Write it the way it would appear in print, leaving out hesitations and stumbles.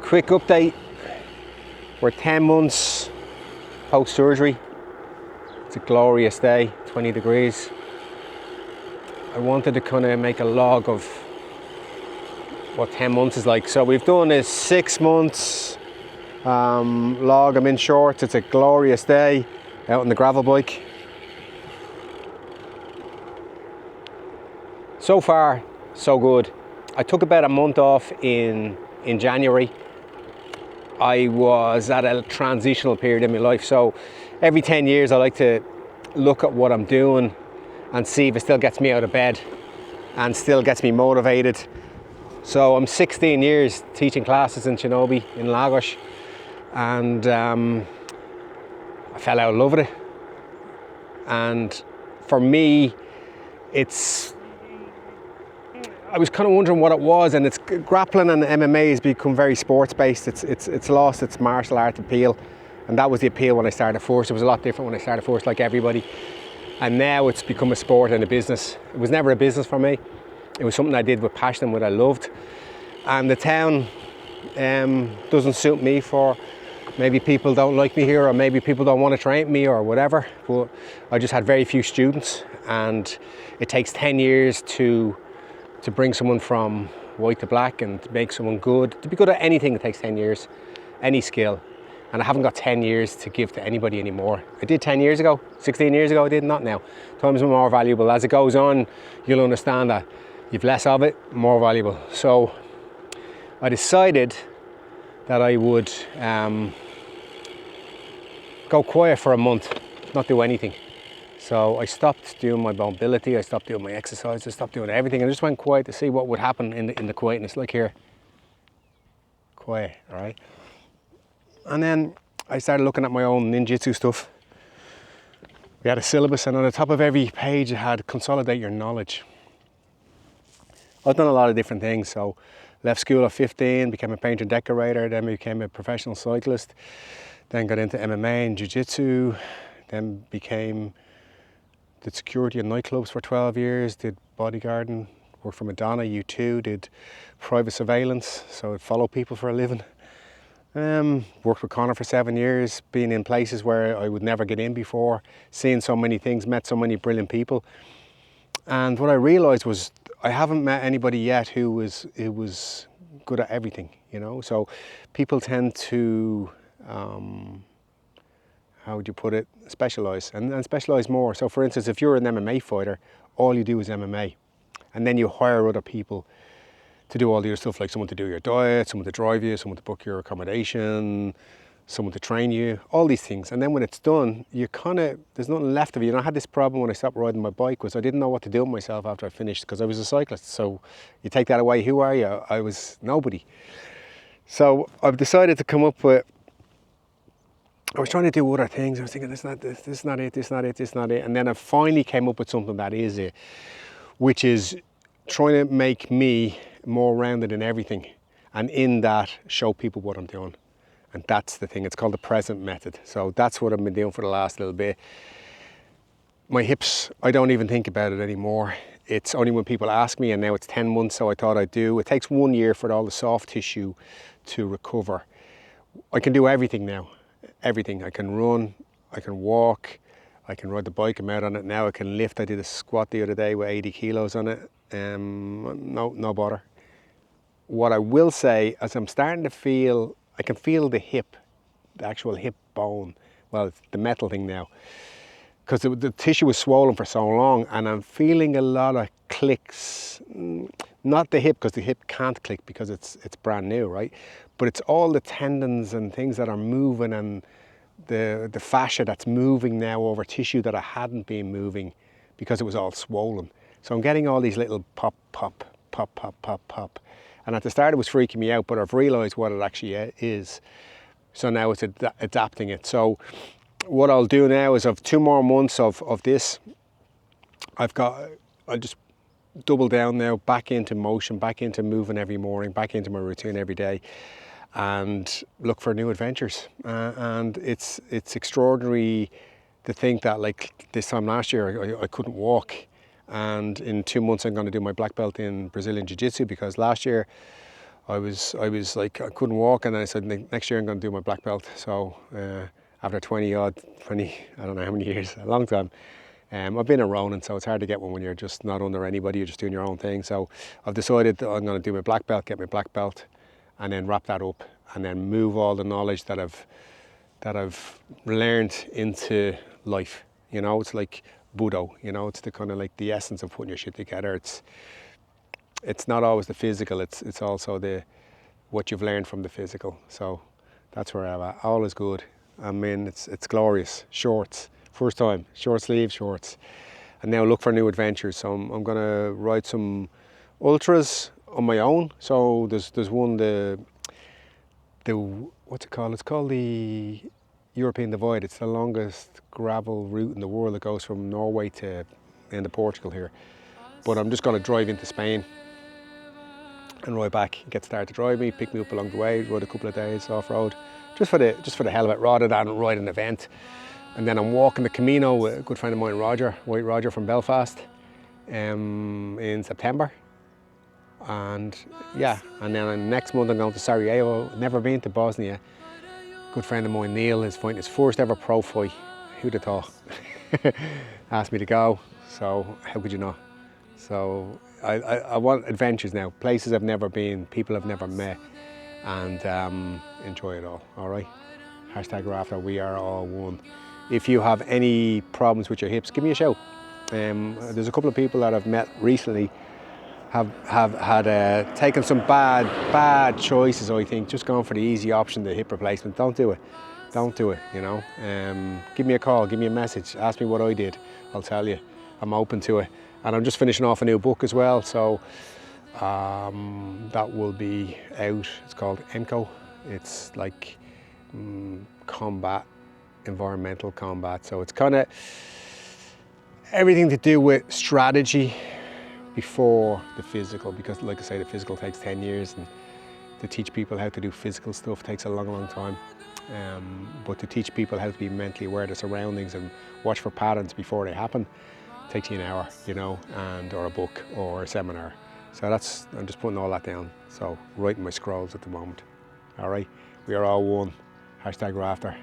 Quick update. We're 10 months post-surgery. It's a glorious day, 20 degrees. I wanted to kind of make a log of what 10 months is like. So we've done a 6 months log. I'm in shorts. It's a glorious day out on the gravel bike. So far, so good. I took about a month off in January. I was at a transitional period in my life, so every 10 years I like to look at what I'm doing and see if it still gets me out of bed and still gets me motivated. So I'm 16 years teaching classes in Shinobi in Lagos, and I fell out of love with it. And for me, I was kind of wondering what it was, and it's grappling and MMA has become very sports based. It's lost its martial art appeal, and that was the appeal when I started first. It was a lot different when I started first, like everybody. And now it's become a sport and a business. It was never a business for me. It was something I did with passion and what I loved. And the town doesn't suit me. For maybe people don't like me here, or maybe people don't want to train me or whatever. But I just had very few students, and it takes 10 years to bring someone from white to black and to make someone good. To be good at anything, it takes 10 years, any skill. And I haven't got 10 years to give to anybody anymore. I did 10 years ago, 16 years ago, I did, not now. Time's more valuable. As it goes on, you'll understand that you've less of it, more valuable. So I decided that I would go quiet for a month, not do anything. So I stopped doing my mobility, I stopped doing my exercise, I stopped doing everything. I just went quiet to see what would happen in the quietness, like here. Quiet, all right? And then I started looking at my own ninjutsu stuff. We had a syllabus, and on the top of every page it had consolidate your knowledge. I've done a lot of different things. So left school at 15, became a painter decorator, then became a professional cyclist, then got into MMA and jiu-jitsu, then did security in nightclubs for 12 years, did bodyguarding, worked for Madonna, U2, did private surveillance, so I'd follow people for a living. Worked with Connor for 7 years, being in places where I would never get in before, seeing so many things, met so many brilliant people. And what I realised was I haven't met anybody yet who was good at everything, you know? So people tend to, how would you put it, specialise and specialise more. So for instance, if you're an MMA fighter, all you do is MMA. And then you hire other people to do all the other stuff, like someone to do your diet, someone to drive you, someone to book your accommodation, someone to train you, all these things. And then when it's done, there's nothing left of you. And I had this problem when I stopped riding my bike, was I didn't know what to do with myself after I finished, because I was a cyclist. So you take that away, who are you? I was nobody. So I've decided to come up with, I was trying to do other things. I was thinking, this is not it. And then I finally came up with something that is it, which is trying to make me more rounded in everything. And in that, show people what I'm doing. And that's the thing. It's called the present method. So that's what I've been doing for the last little bit. My hips, I don't even think about it anymore. It's only when people ask me, and now it's 10 months, so I thought I'd do. It takes 1 year for all the soft tissue to recover. I can do everything now. Everything. I can run, I can walk, I can ride the bike. I'm out on it now. I can lift. I did a squat the other day with 80 kilos on it. No bother. What I will say, as I'm starting to feel, I can feel the hip, the actual hip bone. Well, it's the metal thing now, because the tissue was swollen for so long, and I'm feeling a lot of clicks. Not the hip, because the hip can't click because it's brand new, right? But it's all the tendons and things that are moving, and the fascia that's moving now over tissue that I hadn't been moving because it was all swollen. So I'm getting all these little pop. And at the start it was freaking me out, but I've realised what it actually is. So now it's adapting it. So what I'll do now is I've 2 more months of this. I'll just double down now, back into motion, back into moving every morning, back into my routine every day, and look for new adventures. And it's extraordinary to think that, like this time last year, I couldn't walk. And in 2 months, I'm going to do my black belt in Brazilian Jiu-Jitsu, because last year I was like, I couldn't walk, and I said, next year I'm going to do my black belt. So after 20, I don't know how many years, a long time, I've been a Ronin, so it's hard to get one when you're just not under anybody, you're just doing your own thing. So I've decided that I'm going to do my black belt, get my black belt, and then wrap that up, and then move all the knowledge that I've learned into life. You know, it's like Budo. You know, it's the kind of like the essence of putting your shit together. It's not always the physical. It's also what you've learned from the physical. So that's where I'm at. All is good. I mean, it's glorious. Shorts, first time, short sleeve shorts, and now look for new adventures. So I'm gonna ride some ultras on my own. So there's one, the what's it called? It's called the European Divide. It's the longest gravel route in the world. It goes from Norway to into Portugal here. But I'm just going to drive into Spain and ride back. Get Star to drive me, pick me up along the way, ride a couple of days off road, just for the hell of it, rather than ride an event. And then I'm walking the Camino with a good friend of mine, White Roger from Belfast, in September. And yeah, and then next month I'm going to Sarajevo. Never been to Bosnia. Good friend of mine, Neil, is fighting his first ever pro fight. Who'd have thought? Asked me to go, so how could you not? So I want adventures now, places I've never been, people I've never met, and enjoy it all right? #Rafter, we are all one. If you have any problems with your hips, give me a shout. There's a couple of people that I've met recently have had taken some bad choices, I think, just going for the easy option, the hip replacement. Don't do it, you know. Give me a call, give me a message, ask me what I did, I'll tell you. I'm open to it. And I'm just finishing off a new book as well, so that will be out. It's called EMCO. It's like combat, environmental combat. So it's kind of everything to do with strategy before the physical, because like I say, the physical takes 10 years, and to teach people how to do physical stuff takes a long time. But to teach people how to be mentally aware of their surroundings and watch for patterns before they happen takes you an hour, you know, or a book or a seminar. So I'm just putting all that down. So writing my scrolls at the moment. All right, we are all one. #Rafter.